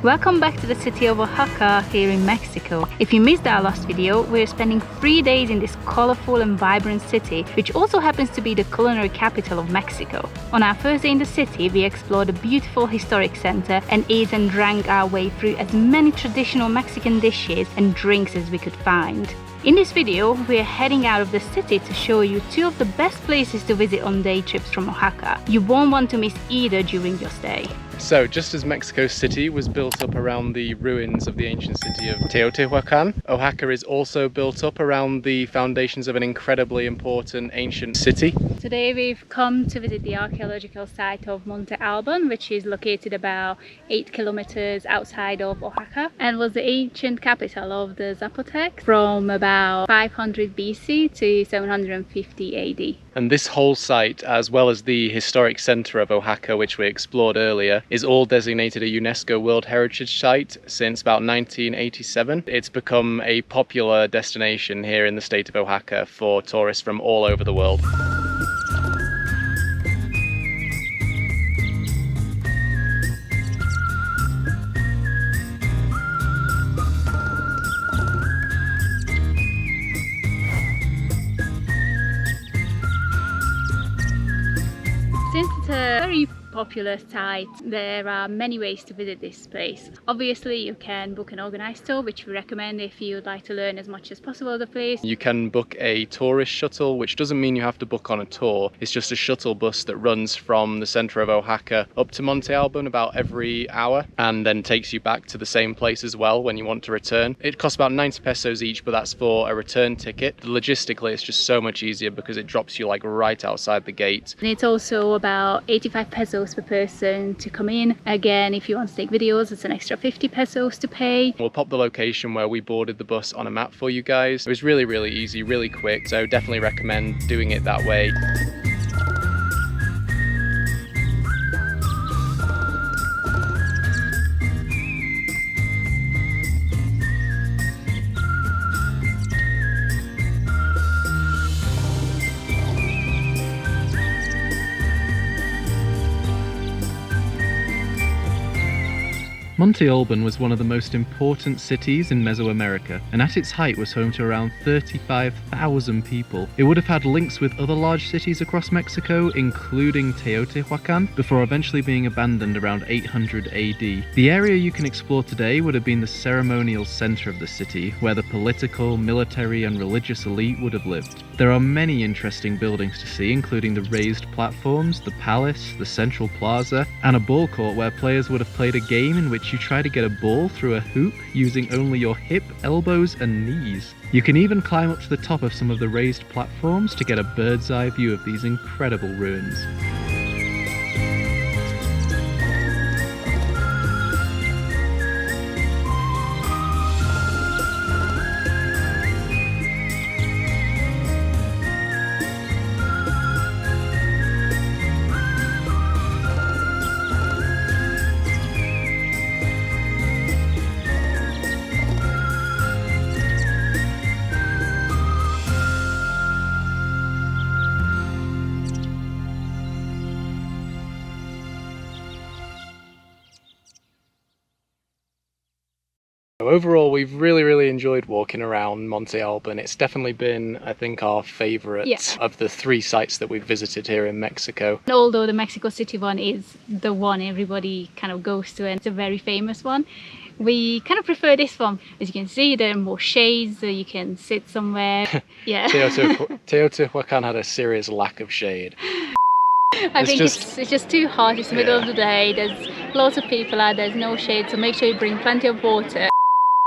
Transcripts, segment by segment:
Welcome back to the city of Oaxaca here in Mexico. If you missed our last video, we're spending 3 days in this colorful and vibrant city, which also happens to be the culinary capital of Mexico. On our first day in the city, we explored a beautiful historic center and ate and drank our way through as many traditional Mexican dishes and drinks as we could find. In this video, we're heading out of the city to show you 2 of the best places to visit on day trips from Oaxaca. You won't want to miss either during your stay. So, just as Mexico City was built up around the ruins of the ancient city of Teotihuacan, Oaxaca is also built up around the foundations of an incredibly important ancient city. Today we've come to visit the archaeological site of Monte Alban, which is located about 8 kilometers outside of Oaxaca and was the ancient capital of the Zapotecs from about 500 BC to 750 AD. And this whole site, as well as the historic center of Oaxaca, which we explored earlier, is all designated a UNESCO World Heritage Site since about 1987. It's become a popular destination here in the state of Oaxaca for tourists from all over the world. Since it's a very popular site, there are many ways to visit this place. Obviously, you can book an organized tour, which we recommend if you would like to learn as much as possible of the place. You can book a tourist shuttle, which doesn't mean you have to book on a tour. It's just a shuttle bus that runs from the center of Oaxaca up to Monte Alban about every hour and then takes you back to the same place as well when you want to return. It costs about 90 pesos each, but that's for a return ticket. Logistically, it's just so much easier because it drops you like right outside the gate. And it's also about 85 pesos per person to come in. Again, if you want to take videos, it's an extra 50 pesos to pay. We'll pop the location where we boarded the bus on a map for you guys. It was really easy, really quick, so definitely recommend doing it that way. Monte Alban was one of the most important cities in Mesoamerica, and at its height was home to around 35,000 people. It would have had links with other large cities across Mexico, including Teotihuacan, before eventually being abandoned around 800 AD. The area you can explore today would have been the ceremonial center of the city, where the political, military, and religious elite would have lived. There are many interesting buildings to see, including the raised platforms, the palace, the central plaza, and a ball court where players would have played a game in which you try to get a ball through a hoop using only your hip, elbows, and knees. You can even climb up to the top of some of the raised platforms to get a bird's eye view of these incredible ruins. Overall, we've really enjoyed walking around Monte Alban. It's definitely been, I think, our favourite of the 3 sites that we've visited here in Mexico. And although the Mexico City one is the one everybody kind of goes to and it's a very famous one, we kind of prefer this one. As you can see, there are more shades, so you can sit somewhere. Yeah. Teotihuacan had a serious lack of shade. I think it's just too hot. It's the middle of the day. There's lots of people out. There's no shade, so make sure you bring plenty of water.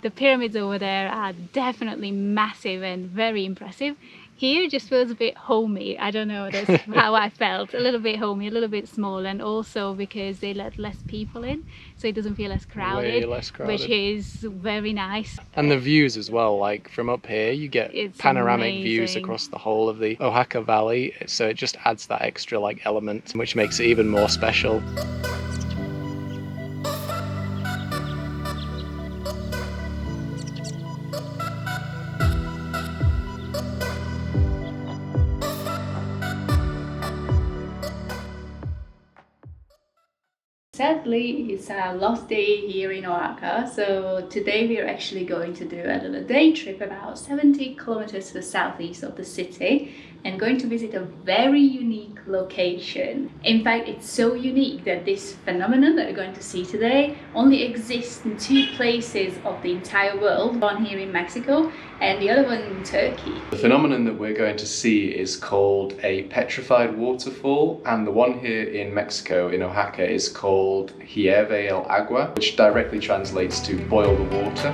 The pyramids over there are definitely massive and very impressive. Here it just feels a bit homey. I don't know, that's how I felt. A little bit homey, a little bit small, and also because they let less people in, so it doesn't feel as crowded, way less crowded, which is very nice. And the views as well, like from up here you get panoramic views across the whole of the Oaxaca Valley, so it just adds that extra like element, which makes it even more special. Sadly, it's our last day here in Oaxaca, so today we are actually going to do a little day trip about 70 kilometers to the southeast of the city and going to visit a very unique location. In fact, it's so unique that this phenomenon that we're going to see today only exists in 2 places of the entire world, one here in Mexico and the other one in Turkey. The phenomenon that we're going to see is called a petrified waterfall, and the one here in Mexico, in Oaxaca, is called Hierve el Agua, which directly translates to boil the water.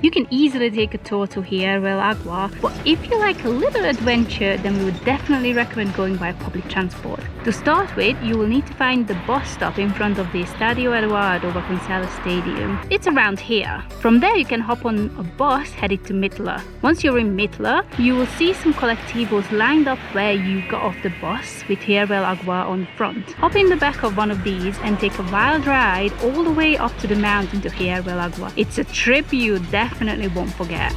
You can easily take a tour to Hierve el Agua, but if you like a little adventure, then we would definitely recommend going by public transport. To start with, you will need to find the bus stop in front of the Estadio Eduardo Vasconcelos Stadium. It's around here. From there you can hop on a bus headed to Mitla. Once you're in Mitla, you will see some colectivos lined up where you got off the bus with Hierve el Agua on front. Hop in the back of one of these and take a wild ride all the way up to the mountain to Hierve el Agua. It's a trip you definitely won't forget.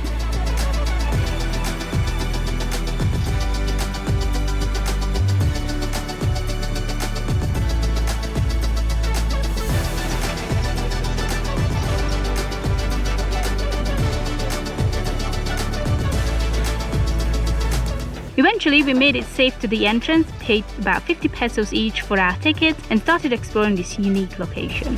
Eventually we made it safe to the entrance, paid about 50 pesos each for our tickets and started exploring this unique location.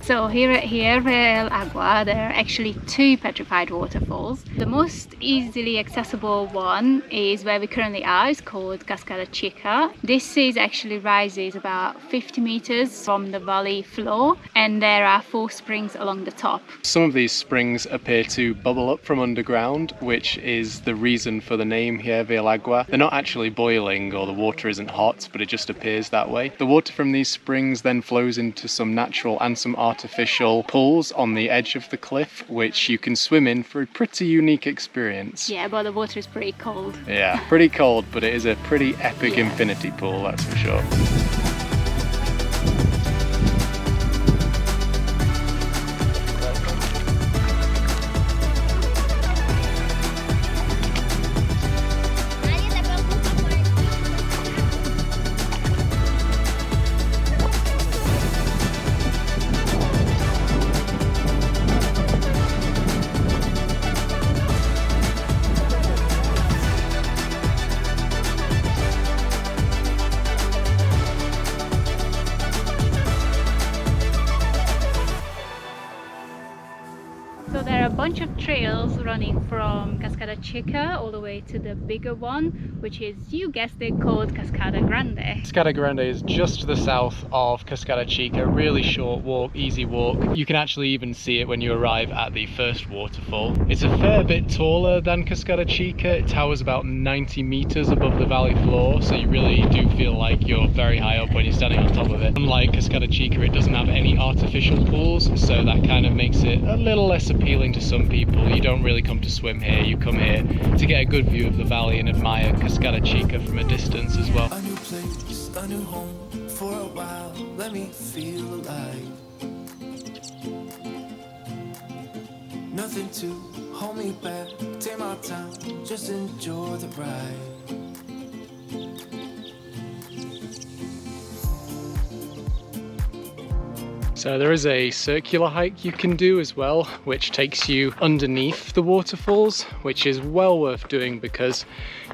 So here at Hierve el Agua, there are actually 2 petrified waterfalls. The most easily accessible one is where we currently are. It's called Cascada Chica. This actually rises about 50 meters from the valley floor, and there are 4 springs along the top. Some of these springs appear to bubble up from underground, which is the reason for the name Hierve el Agua. They're not actually boiling or the water isn't hot, but it just appears that way. The water from these springs then flows into some natural and some artificial pools on the edge of the cliff, which you can swim in for a pretty unique experience. Yeah, but the water is pretty cold. Yeah, pretty cold, but it is a pretty epic infinity pool, that's for sure. So there are a bunch of trails running from Cascada Chica all the way to the bigger one, which is, you guessed it, called Cascada Grande. Cascada Grande is just to the south of Cascada Chica, really short walk, easy walk. You can actually even see it when you arrive at the first waterfall. It's a fair bit taller than Cascada Chica. It towers about 90 meters above the valley floor, so you really do feel like you're very high up when you're standing on top of it. Unlike Cascada Chica, it doesn't have any artificial pools, so that kind of makes it a little less appealing to some people. You don't really come to swim here, you come here to get a good view of the valley and admire Cascada Chica from a distance as well. A new place, a new home, for a while, let me feel alive. Nothing to hold me back, take my time, just enjoy the ride. So there is a circular hike you can do as well, which takes you underneath the waterfalls, which is well worth doing because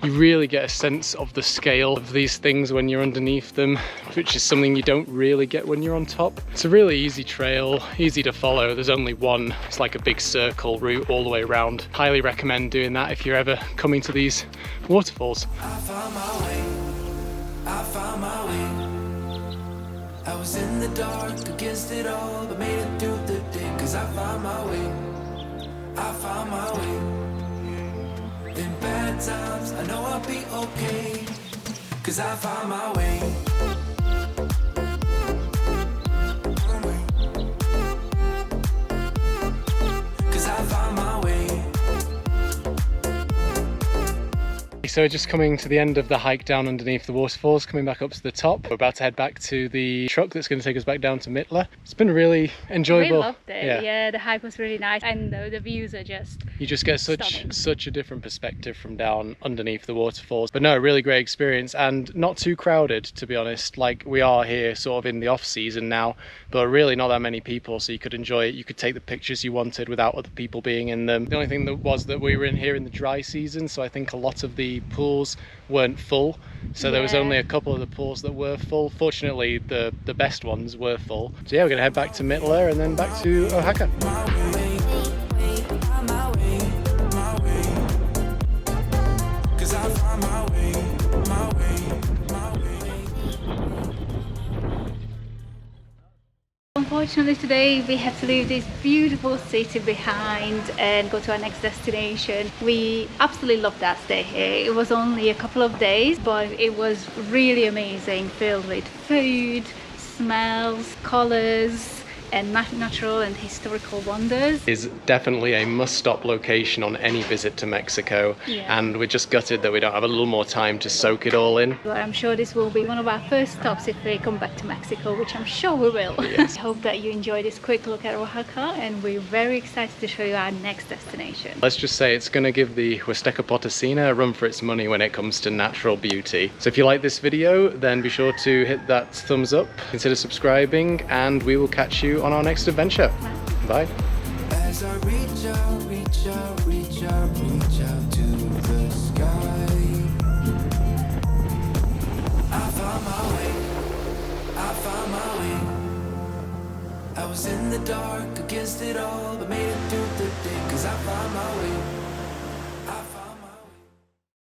you really get a sense of the scale of these things when you're underneath them, which is something you don't really get when you're on top. It's a really easy trail, easy to follow. There's only one, it's like a big circle route all the way around. Highly recommend doing that if you're ever coming to these waterfalls. I found my way, I found my way. I was in the dark against it all, but made it through the day, cause I found my way, I found my way. In bad times, I know I'll be okay, cause I found my way. so we're just coming to the end of the hike down underneath the waterfalls, coming back up to the top. We're about to head back to the truck that's going to take us back down to Mittler. It's been really enjoyable. We loved it. Yeah, the hike was really nice, and the views are just you just get such a different perspective from down underneath the waterfalls. But no, really great experience, and not too crowded, to be honest. Like, we are here sort of in the off season now, but really not that many people, so you could enjoy it. You could take the pictures you wanted without other people being in them. The only thing that was that we were in here in the dry season, so I think a lot of the pools weren't full, so there was only a couple of the pools that were full. Fortunately, the best ones were full. So yeah, we're gonna head back to Mittler and then back to Oaxaca. Unfortunately today we have to leave this beautiful city behind and go to our next destination. We absolutely loved our stay here. It was only a couple of days, but it was really amazing, filled with food, smells, colors, and natural and historical wonders. Is definitely a must-stop location on any visit to Mexico, and we're just gutted that we don't have a little more time to soak it all in. But I'm sure this will be one of our first stops if we come back to Mexico, which I'm sure we will. Yes. I hope that you enjoyed this quick look at Oaxaca, and we're very excited to show you our next destination. Let's just say it's going to give the Huasteca Potosina a run for its money when it comes to natural beauty. So if you like this video, then be sure to hit that thumbs up, consider subscribing, and we will catch you on our next adventure. Bye. As I reach out, reach out, reach out, reach out to the sky, I found my way, I found my way. I was in the dark against it all, but made it through the day, 'cause I found my way.